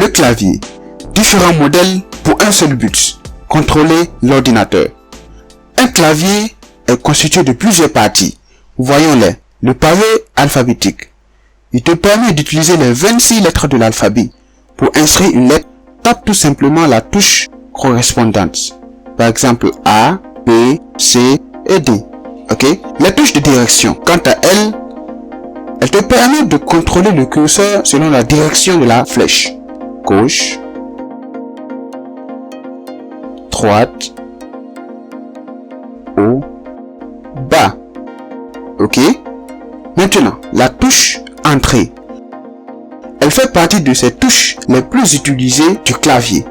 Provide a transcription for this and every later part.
Le clavier. Différents modèles pour un seul but, contrôler l'ordinateur. Un clavier est constitué de plusieurs parties. Voyons-les. Le pavé alphabétique. Il te permet d'utiliser les 26 lettres de l'alphabet. Pour inscrire une lettre, tape tout simplement la touche correspondante. Par exemple A, B, C et D. Ok? La touche de direction, quant à elle, elle te permet de contrôler le curseur selon la direction de la flèche. Gauche, droite, haut, bas. Ok? Maintenant, la touche entrée. Elle fait partie de ces touches les plus utilisées du clavier.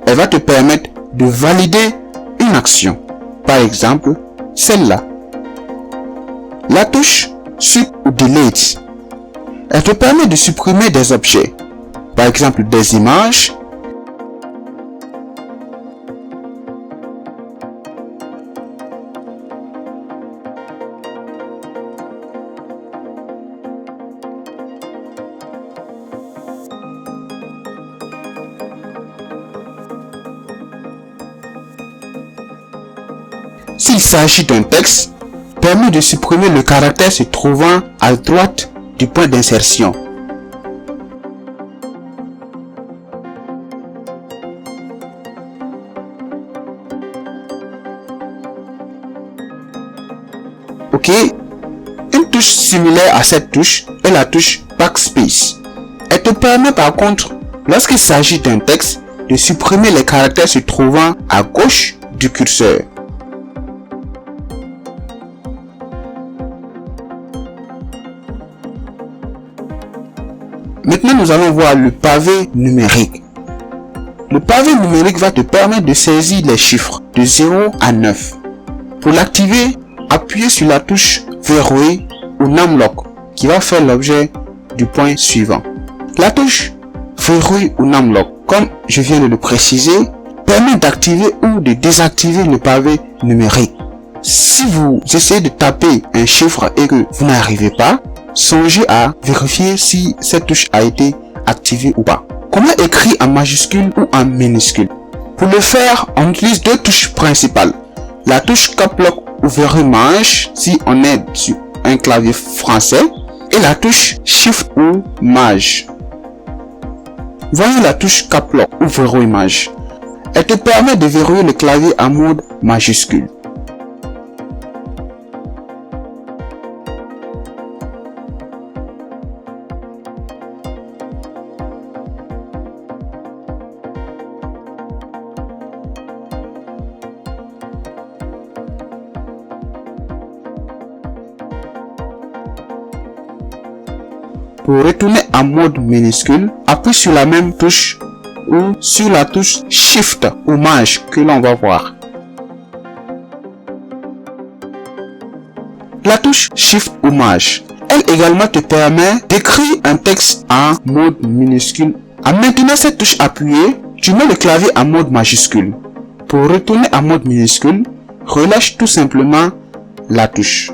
Elle va te permettre de valider une action. Par exemple, celle-là. La touche Sup ou Delete. Elle te permet de supprimer des objets. Par exemple, des images. S'il s'agit d'un texte, permet de supprimer le caractère se trouvant à droite du point d'insertion. Ok, une touche similaire à cette touche est la touche Backspace. Elle te permet par contre, lorsqu'il s'agit d'un texte, de supprimer les caractères se trouvant à gauche du curseur. Maintenant, nous allons voir le pavé numérique. Le pavé numérique va te permettre de saisir les chiffres de 0 à 9. Pour l'activer, appuyez sur la touche verrouiller ou numlock qui va faire l'objet du point suivant. La touche verrouille ou numlock, comme je viens de le préciser, permet d'activer ou de désactiver le pavé numérique. Si vous essayez de taper un chiffre et que vous n'arrivez pas, songez à vérifier si cette touche a été activée ou pas. Comment écrire en majuscule ou en minuscule? Pour le faire, on utilise deux touches principales. La touche Cap Lock ou verrouille maj si on est sur un clavier français et la touche Shift ou maj. Voyons la touche Cap Lock ou verrouille maj. Elle te permet de verrouiller le clavier en mode majuscule. Pour retourner en mode minuscule, appuie sur la même touche ou sur la touche Shift ou Maj que l'on va voir. La touche Shift ou Maj, elle également te permet d'écrire un texte en mode minuscule. En maintenant cette touche appuyée, tu mets le clavier en mode majuscule. Pour retourner en mode minuscule, relâche tout simplement la touche.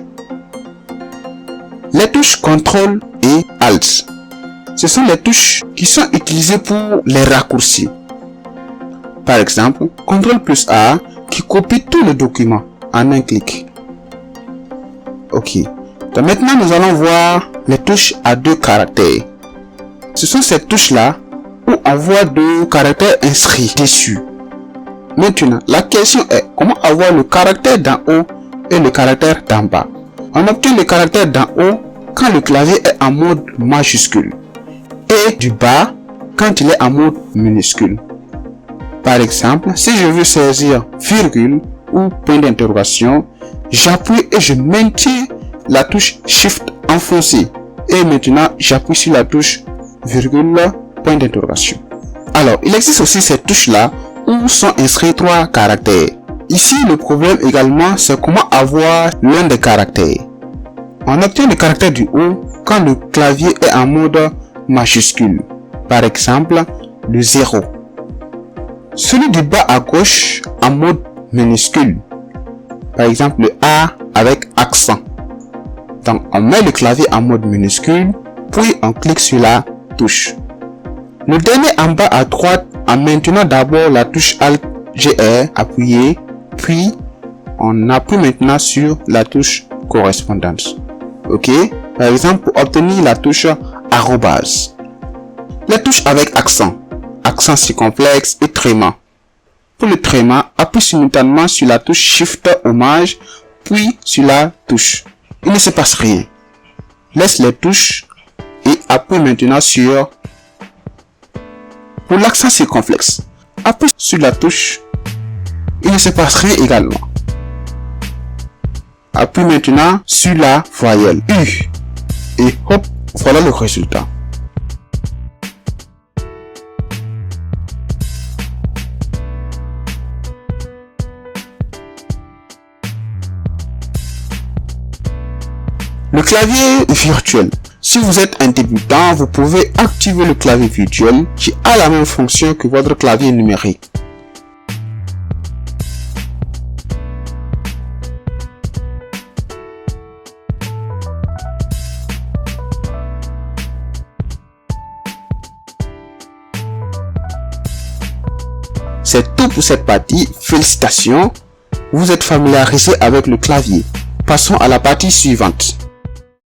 Les touches CTRL et ALT. Ce sont les touches qui sont utilisées pour les raccourcis. Par exemple, CTRL plus A qui copie tout le document en un clic. Ok. Donc maintenant, nous allons voir les touches à deux caractères. Ce sont ces touches-là où on voit deux caractères inscrits dessus. Maintenant, la question est comment avoir le caractère d'en haut et le caractère d'en bas. On obtient le caractère d'en haut quand le clavier est en mode majuscule et du bas quand il est en mode minuscule. Par exemple, si je veux saisir virgule ou point d'interrogation, j'appuie et je maintiens la touche Shift enfoncée et maintenant j'appuie sur la touche virgule point d'interrogation. Alors, il existe aussi ces touches-là où sont inscrits trois caractères. Ici, le problème également, c'est comment avoir l'un des caractères. On obtient le caractère du haut quand le clavier est en mode majuscule. Par exemple, le 0. Celui du bas à gauche en mode minuscule. Par exemple, le A avec accent. Donc, on met le clavier en mode minuscule, puis on clique sur la touche. Le dernier en bas à droite en maintenant d'abord la touche Alt GR appuyée, puis on appuie maintenant sur la touche correspondance. Ok? Par exemple, pour obtenir la touche arrobase. Les touches avec accent, accent circonflexe et tréma. Pour le tréma, appuie simultanément sur la touche Shift hommage, puis sur la touche. Il ne se passe rien. Laisse les touches et appuie maintenant sur. Pour l'accent circonflexe, appuie sur la touche. Il ne se passe rien également. Appuie maintenant sur la voyelle U. Et hop, voilà le résultat. Le clavier virtuel. Si vous êtes un débutant, vous pouvez activer le clavier virtuel qui a la même fonction que votre clavier numérique. C'est tout pour cette partie. Félicitations, vous êtes familiarisé avec le clavier. Passons à la partie suivante.